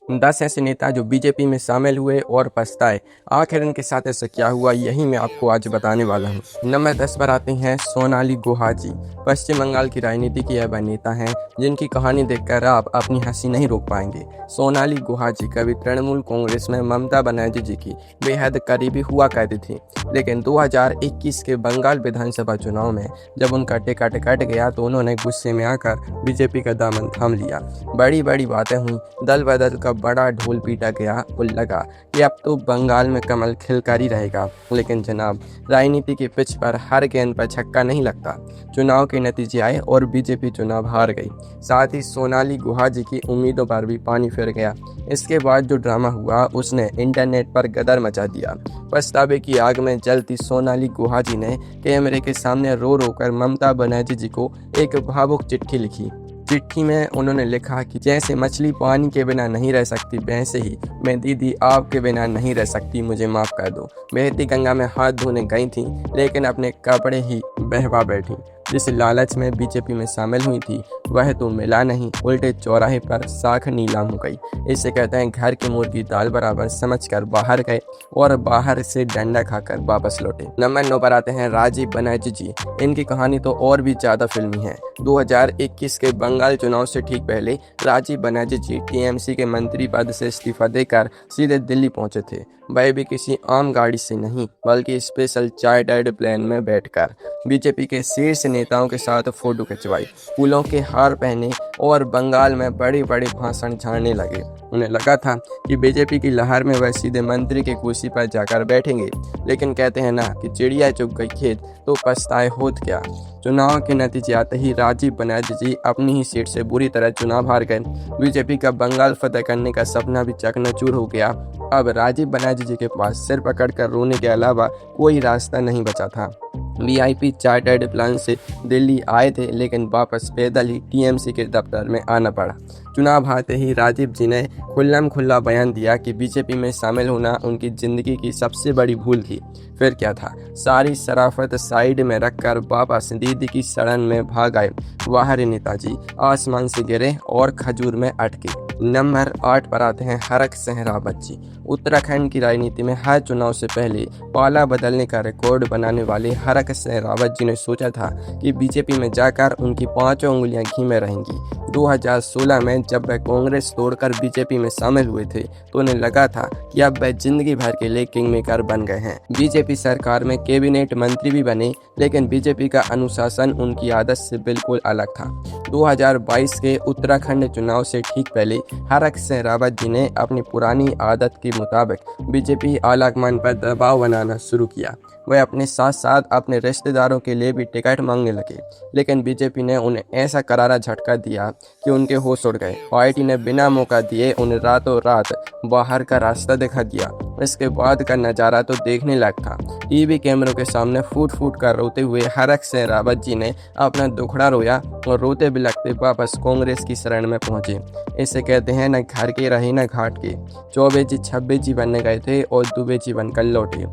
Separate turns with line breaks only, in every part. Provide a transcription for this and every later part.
10 ऐसे नेता जो बीजेपी में शामिल हुए और पछताए, आखिर इनके साथ ऐसा क्या हुआ, यही मैं आपको आज बताने वाला हूँ। नंबर 10 पर आते हैं सोनाली गुहाजी। पश्चिम बंगाल की राजनीति की यह नेता हैं जिनकी कहानी देखकर आप अपनी हंसी नहीं रोक पाएंगे। सोनाली गुहाजी कभी तृणमूल कांग्रेस में ममता बनर्जी जी की बेहद करीबी हुआ करती थी, लेकिन 2021 के बंगाल विधानसभा चुनाव में जब उनका टिकट कट गया तो उन्होंने गुस्से में आकर बीजेपी का दामन थाम लिया। बड़ी बड़ी बातें हुई, दल बदल का बड़ा ढोल पीटा गया और लगा कि अब तो बंगाल में कमल खिलकर ही रहेगा। लेकिन जनाब, राजनीति की पिच पर हर गेंद पर छक्का नहीं लगता। चुनाव के नतीजे आए और बीजेपी चुनाव हार गई। साथ ही सोनाली गुहाजी की उम्मीदों पर भी पानी फिर गया। इसके बाद जो ड्रामा हुआ उसने इंटरनेट पर गदर मचा दिया। पछतावे की आग में जलती सोनाली गुहाजी ने कैमरे के सामने रो रो कर ममता बनर्जी जी को एक भावुक चिट्ठी लिखी। चिट्ठी में उन्होंने लिखा कि जैसे मछली पानी के बिना नहीं रह सकती, वैसे ही मैं दीदी आपके बिना नहीं रह सकती, मुझे माफ़ कर दो। बहती गंगा में हाथ धोने गई थी, लेकिन अपने कपड़े ही बहवा बैठी। जिस लालच में बीजेपी में शामिल हुई थी वह तो मिला नहीं, उल्टे चौराहे पर साख नीलाम हो गई। इसे कहते हैं घर की मुर्गी दाल बराबर समझकर बाहर गए और बाहर से डंडा खाकर वापस लौटे। नंबर 9 पर आते हैं राजीव बनर्जी जी। इनकी कहानी तो और भी ज़्यादा फिल्मी है। 2021 के बंगाल चुनाव से ठीक पहले राजीव बनर्जी जी टीएमसी के मंत्री पद से इस्तीफा देकर सीधे दिल्ली पहुंचे थे। वह भी किसी आम गाड़ी से नहीं, बल्कि स्पेशल चार्टर्ड प्लेन में बैठकर बीजेपी के शीर्ष नेताओं के साथ फोटो खिंचवाई, फूलों के हार पहने और बंगाल में बड़े बड़े भाषण झाड़ने लगे। उन्हें लगा था कि बीजेपी की लहर में वह सीधे मंत्री की कुर्सी पर जाकर बैठेंगे, लेकिन कहते हैं ना कि चिड़िया चुग गई खेत तो पछताए होत क्या। चुनाव के नतीजे आते ही राजीव बनर्जी जी अपनी ही सीट से बुरी तरह चुनाव हार गए। बीजेपी का बंगाल फतह करने का सपना भी चकनाचूर हो गया। अब राजीव बनर्जी जी के पास सिर पकड़कर रोने के अलावा कोई रास्ता नहीं बचा था। वीआईपी चार्टर्ड प्लान से दिल्ली आए थे, लेकिन वापस पैदल ही टीएमसी के दफ्तर में आना पड़ा। चुनाव हारते ही राजीव जी ने खुल्लम खुल्ला बयान दिया कि बीजेपी में शामिल होना उनकी ज़िंदगी की सबसे बड़ी भूल थी। फिर क्या था, सारी शराफत साइड में रखकर वापस दीदी की शरण में भाग आए। वाह नेताजी, आसमान से गिरे और खजूर में अटके। नंबर 8 पर आते हैं हरक सिंह रावत जी। उत्तराखंड की राजनीति में हर चुनाव से पहले पाला बदलने का रिकॉर्ड बनाने वाले हरक सिंह रावत जी ने सोचा था कि बीजेपी में जाकर उनकी 5 उंगलियां घी में रहेंगी। 2016 में जब वह कांग्रेस तोड़कर बीजेपी में शामिल हुए थे तो उन्हें लगा था कि अब वह जिंदगी भर के लिए किंग मेकर बन गए हैं। बीजेपी सरकार में कैबिनेट मंत्री भी बने, लेकिन बीजेपी का अनुशासन उनकी आदत से बिल्कुल अलग था। 2022 के उत्तराखंड चुनाव से ठीक पहले हरक सिंह रावत जी ने अपनी पुरानी आदत के मुताबिक बीजेपी आलाकमान पर दबाव बनाना शुरू किया। वह अपने साथ साथ अपने रिश्तेदारों के लिए भी टिकट मांगने लगे, लेकिन बीजेपी ने उन्हें ऐसा करारा झटका दिया कि उनके होश उड़ गए। पार्टी ने बिना मौका दिए उन्हें रातों रात बाहर का रास्ता दिखा दिया। इसके बाद का नज़ारा तो देखने लायक था। टीवी कैमरों के सामने फूट फूट कर रोते हुए हरक सिंह रावत जी ने अपना दुखड़ा रोया और रोते बिलखते वापस कांग्रेस की शरण में पहुंचे। इसे कहते हैं न घर के रहे न घाट के। चौबे जी 26 जी बनने गए थे और दुबे जी बनकर लौटे।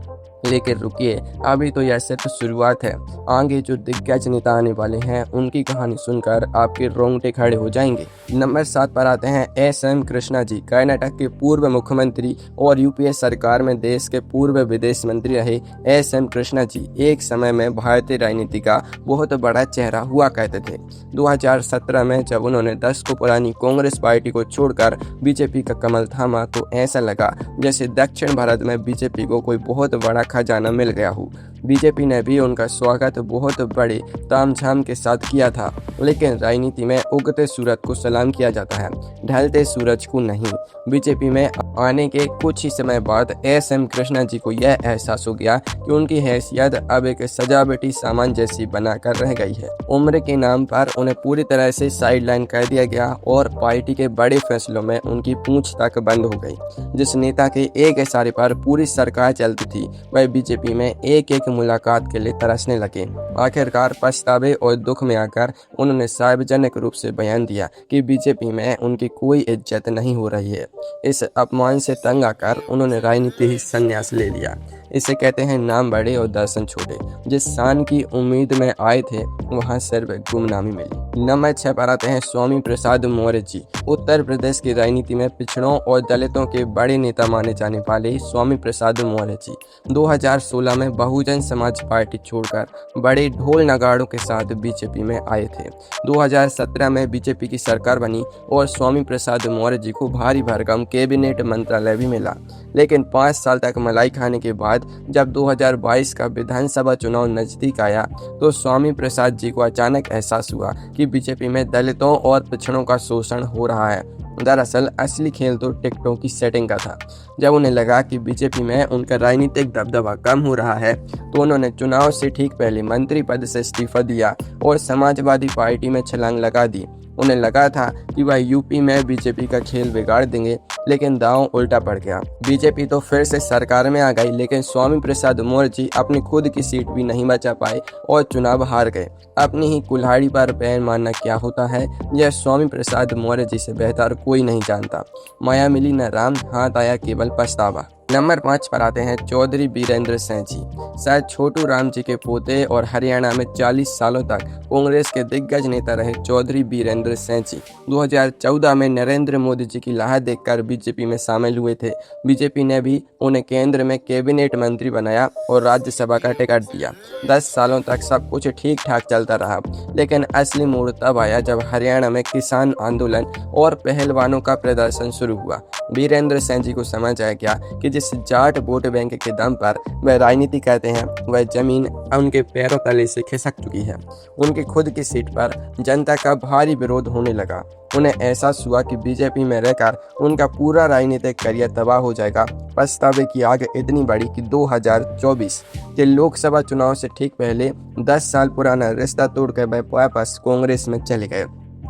लेकिन रुकिए, अभी तो यह सिर्फ शुरुआत है। आगे जो दिग्गज नेता आने वाले हैं उनकी कहानी सुनकर आपके रोंगटे खड़े हो जाएंगे। नंबर 7 पर आते हैं एस.एम. कृष्णा जी। कर्नाटक के पूर्व मुख्यमंत्री और यूपीए सरकार में देश के पूर्व विदेश मंत्री रहे एस.एम. कृष्णा जी एक समय में भारतीय राजनीति का बहुत बड़ा चेहरा हुआ करते थे। 2017 में जब उन्होंने 10 को पुरानी कांग्रेस पार्टी को छोड़कर बीजेपी का कमल थामा तो ऐसा लगा जैसे दक्षिण भारत में बीजेपी को कोई बहुत बड़ा खजाना मिल गया हो। बीजेपी ने भी उनका स्वागत बहुत बड़े तामझाम के साथ किया था, लेकिन राजनीति में उगते सूरज को सलाम किया जाता है, ढलते सूरज को नहीं। बीजेपी में आने के कुछ ही समय बाद एस.एम. कृष्णा जी को यह एहसास हो गया कि उनकी हैसियत अब एक सजावटी सामान जैसी बनाकर रह गई है। उम्र के नाम पर उन्हें पूरी तरह से साइडलाइन कर दिया गया और पार्टी के बड़े फैसलों में उनकी पूंछ तक बंद हो गई। जिस नेता के एक इशारे पर पूरी सरकार चलती थी वह बीजेपी में एक एक मुलाकात के लिए तरसने लगे। आखिरकार पछतावे और दुख में आकर उन्होंने सार्वजनिक रूप से बयान दिया कि बीजेपी में उनकी कोई इज्जत नहीं हो रही है। इस अपमान से तंग आकर उन्होंने राजनीति ही संन्यास ले लिया। इसे कहते हैं नाम बड़े और दर्शन छोटे। जिस शान की उम्मीद में आए थे वहाँ सिर्फ गुमनामी मिली। नंबर 6 पर आते हैं स्वामी प्रसाद मौर्य जी। उत्तर प्रदेश की राजनीति में पिछड़ों और दलितों के बड़े नेता माने जाने वाले स्वामी प्रसाद मौर्य जी 2016 में बहुजन समाज पार्टी छोड़कर बड़े ढोल नगाड़ों के साथ बीजेपी में आए थे। 2017 में बीजेपी की सरकार बनी और स्वामी प्रसाद मौर्य जी को भारी भरकम कैबिनेट मंत्रालय भी मिला। लेकिन 5 साल तक मलाई खाने के बाद जब 2022 का विधानसभा चुनाव नजदीक आया तो स्वामी प्रसाद जी को अचानक एहसास हुआ कि बीजेपी में दलितों और पिछड़ों का शोषण हो रहा है। दरअसल असली खेल तो टिकटों की सेटिंग का था। जब उन्हें लगा कि बीजेपी में उनका राजनीतिक दबदबा कम हो रहा है तो उन्होंने चुनाव से ठीक पहले मंत्री पद से इस्तीफा दिया और समाजवादी पार्टी में छलांग लगा दी। उन्हें लगा था कि वह यूपी में बीजेपी का खेल बिगाड़ देंगे, लेकिन दांव उल्टा पड़ गया। बीजेपी तो फिर से सरकार में आ गई, लेकिन स्वामी प्रसाद मौर्य जी अपनी खुद की सीट भी नहीं बचा पाए और चुनाव हार गए। अपनी ही कुल्हाड़ी पर पैर मारना क्या होता है यह स्वामी प्रसाद मौर्य जी से बेहतर कोई नहीं जानता। माया मिली न राम, हाथ आया केवल पछतावा। नंबर 5 पर आते हैं चौधरी बीरेंद्र सिंह जी। शायद छोटू राम जी के पोते और हरियाणा में 40 सालों तक कांग्रेस के दिग्गज नेता रहे चौधरी बीरेंद्र सिंह जी 2014 में नरेंद्र मोदी जी की राह देखकर बीजेपी में शामिल हुए थे। बीजेपी ने भी उन्हें केंद्र में कैबिनेट मंत्री बनाया और राज्यसभा का टिकट दिया। 10 सालों तक सब कुछ ठीक ठाक चलता रहा, लेकिन असली मोड़ तब आया जब हरियाणा में किसान आंदोलन और पहलवानों का प्रदर्शन शुरू हुआ। बीरेंद्र सिंह जी को समझ आ गया कि जिस जाट वोट बैंक के दम पर वह राजनीति करते हैं वह जमीन उनके पैरों तले से खिसक चुकी है। उनकी खुद की सीट पर जनता का भारी विरोध होने लगा। उन्हें एहसास हुआ कि बीजेपी में रहकर उनका पूरा राजनीतिक करियर तबाह हो जाएगा। पछतावे की आग इतनी बड़ी कि 2024 के लोकसभा चुनाव से ठीक पहले 10 साल पुराना रिश्ता तोड़कर वह वापस कांग्रेस में चले गए।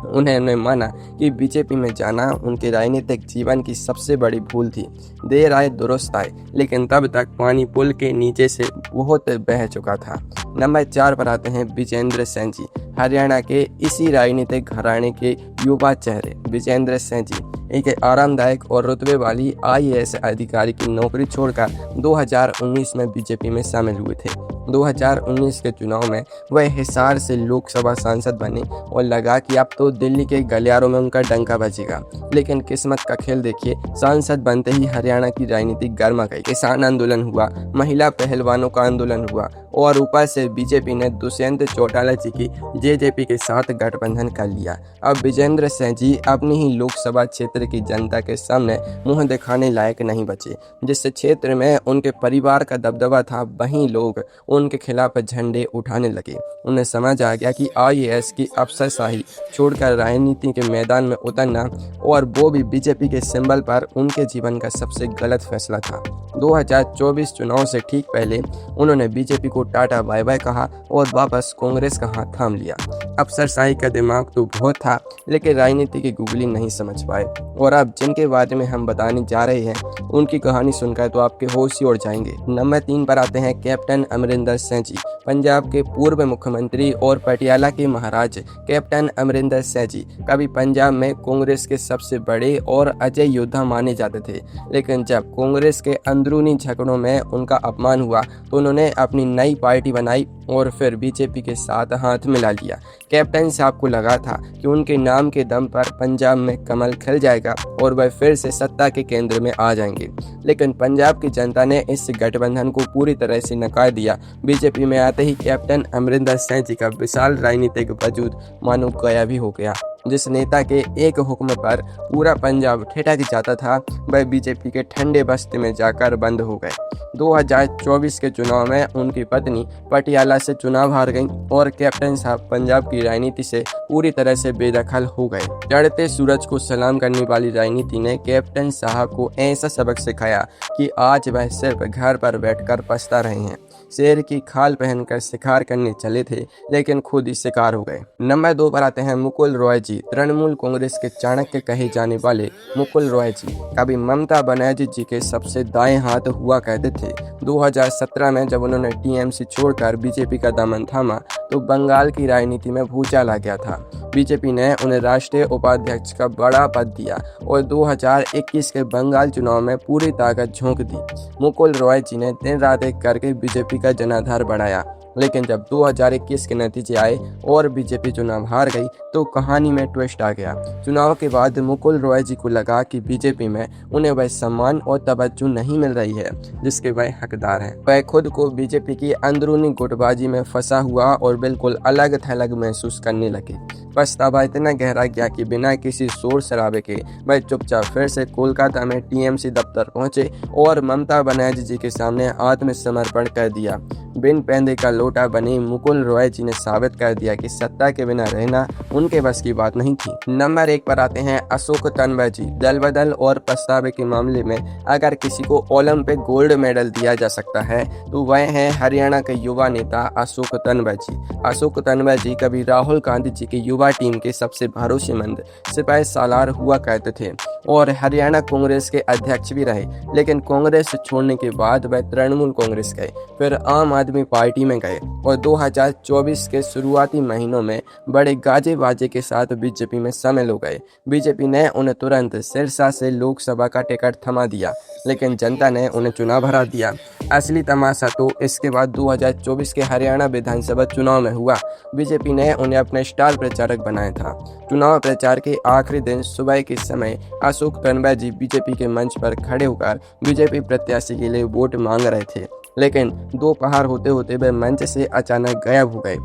उन्होंने माना कि बीजेपी में जाना उनके राजनीतिक जीवन की सबसे बड़ी भूल थी। देर आए दुरुस्त आए, लेकिन तब तक पानी पुल के नीचे से बहुत बह चुका था। नंबर 4 पर आते हैं विजेंद्र सिंह जी। हरियाणा के इसी राजनीतिक घराने के युवा चेहरे विजेंद्र सिंह जी एक आरामदायक और रुतबे वाली IAS अधिकारी की नौकरी छोड़कर 2019 में बीजेपी में शामिल हुए थे। 2019 के चुनाव में वह हिसार से लोकसभा सांसद बने और लगा कि अब तो दिल्ली के गलियारों में उनका डंका बजेगा। लेकिन किस्मत का खेल देखिए, सांसद बनते ही हरियाणा की राजनीति गर्मा गई। किसान आंदोलन हुआ, महिला पहलवानों का आंदोलन हुआ और ऊपर से बीजेपी ने दुष्यंत चौटाला जी की JJP के साथ गठबंधन कर लिया। अब विजेंद्र सिंह जी अपनी ही लोकसभा क्षेत्र की जनता के सामने मुंह दिखाने लायक नहीं बचे। जिस क्षेत्र में उनके परिवार का दबदबा था वहीं लोग उनके खिलाफ झंडे उठाने लगे। उन्हें समझ आ गया कि IAS की अफसरशाही छोड़कर राजनीति के मैदान में उतरना, और वो भी बीजेपी के सिंबल पर, उनके जीवन का सबसे गलत फैसला था। 2024 चुनाव से ठीक पहले उन्होंने बीजेपी को टाटा बाय बाय कहा और वापस कांग्रेस का हाथ थाम लिया। अफसरशाही का दिमाग तो बहुत था, लेकिन राजनीति की गुगली नहीं समझ पाए। और अब जिनके बारे में हम बताने जा रहे हैं उनकी कहानी सुनकर तो आपके होश ही उड़ जाएंगे। नंबर 3 पर आते हैं कैप्टन अमरिंदर सिंह जी। पंजाब के पूर्व मुख्यमंत्री और पटियाला के महाराज कैप्टन अमरिंदर सिंह जी कभी पंजाब में कांग्रेस के सबसे बड़े और अजय योद्धा माने जाते थे। लेकिन जब कांग्रेस के अंदरूनी झगड़ों में उनका अपमान हुआ तो उन्होंने अपनी नई पार्टी बनाई और फिर बीजेपी के साथ हाथ मिला लिया। कैप्टन साहब को लगा था कि उनके नाम के दम पर पंजाब में कमल खिल जाएगा और वह फिर से सत्ता के केंद्र में आ जाएंगे। लेकिन पंजाब की जनता ने इस गठबंधन को पूरी तरह से नकार दिया। बीजेपी में आते ही कैप्टन अमरिंदर सिंह जी का विशाल राजनीतिक वजूद मानो गायब ही हो गया। जिस नेता के एक हुक्म पर पूरा पंजाब ठिठक जाता था वह बीजेपी के ठंडे बस्ती में जाकर बंद हो गए। 2024 के चुनाव में उनकी पत्नी पटियाला से चुनाव हार गई और कैप्टन साहब पंजाब की राजनीति से पूरी तरह से बेदखल हो गए। चढ़ते सूरज को सलाम करने वाली राजनीति ने कैप्टन साहब को ऐसा सबक सिखाया कि आज वह सिर्फ घर पर बैठकर पछता रहे हैं। शेर की खाल पहनकर शिकार करने चले थे, लेकिन खुद ही शिकार हो गए। नंबर 2 पर आते हैं मुकुल रॉय जी। तृणमूल कांग्रेस के चाणक्य कहे जाने वाले मुकुल रॉय जी कभी ममता बनर्जी जी के सबसे दाएं हाथ हुआ करते थे। 2017 में जब उन्होंने टीएमसी छोड़कर बीजेपी का दामन थामा तो बंगाल की राजनीति में भूचाल आ गया था। बीजेपी ने उन्हें राष्ट्रीय उपाध्यक्ष का बड़ा पद दिया और 2021 के बंगाल चुनाव में पूरी ताकत झोंक दी। मुकुल रॉय जी ने दिन रात एक करके बीजेपी का जनाधार बढ़ाया, लेकिन जब 2021 के नतीजे आए और बीजेपी चुनाव हार गई तो कहानी में ट्विस्ट आ गया। चुनाव के बाद मुकुल रॉय जी को लगा कि बीजेपी में उन्हें वह सम्मान और तवज्जो नहीं मिल रही है जिसके वह हकदार हैं। वह खुद को बीजेपी की अंदरूनी गुटबाजी में फंसा हुआ और बिल्कुल अलग थलग महसूस करने लगे। पछतावा इतना गहरा गया कि बिना किसी शोर शराबे के वह चुपचाप फिर से कोलकाता में टीएमसी दफ्तर पहुंचे और ममता बनर्जी जी के सामने आत्मसमर्पण कर दिया। बिन पैंदे का लोटा बने मुकुल रॉय जी ने साबित कर दिया कि सत्ता के बिना रहना उनके बस की बात नहीं थी। नंबर 1 पर आते हैं अशोक तन्वर जी। दल बदल और पछतावे के मामले में अगर किसी को ओलंपिक गोल्ड मेडल दिया जा सकता है तो वह है हरियाणा के युवा नेता अशोक तन्वर जी। अशोक तन्वर जी कभी राहुल गांधी जी की युवा टीम के सबसे भरोसेमंद सिपाही सालार हुआ करते थे और हरियाणा कांग्रेस के अध्यक्ष भी रहे, लेकिन कांग्रेस छोड़ने के बाद वह तृणमूल कांग्रेस गए, फिर आम आदमी पार्टी में गए और 2024 के शुरुआती महीनों में बड़े गाजे बाजे के साथ बीजेपी में शामिल हो गए। बीजेपी ने उन्हें तुरंत सिरसा से लोकसभा का टिकट थमा दिया, लेकिन जनता ने उन्हें चुनाव हरा दिया। असली तमाशा तो इसके बाद 2024 के हरियाणा विधानसभा चुनाव में हुआ। बीजेपी ने उन्हें अपने स्टार प्रचारक बनाया था। चुनाव प्रचार के आखिरी दिन सुबह के समय अशोक तन्वर जी बीजेपी के मंच पर खड़े होकर बीजेपी प्रत्याशी के लिए वोट मांग रहे थे, लेकिन दोपहर होते होते वे मंच से अचानक गायब हो गए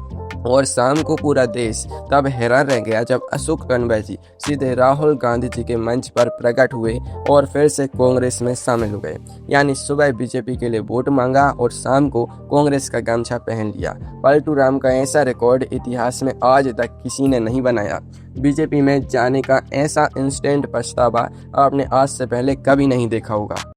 और शाम को पूरा देश तब हैरान रह गया जब अशोक तन्वर जी सीधे राहुल गांधी जी के मंच पर प्रकट हुए और फिर से कांग्रेस में शामिल हो गए। यानी सुबह बीजेपी के लिए वोट मांगा और शाम को कांग्रेस का गमछा पहन लिया। पलटू राम का ऐसा रिकॉर्ड इतिहास में आज तक किसी ने नहीं बनाया। बीजेपी में जाने का ऐसा इंस्टेंट पछतावा आपने आज से पहले कभी नहीं देखा होगा।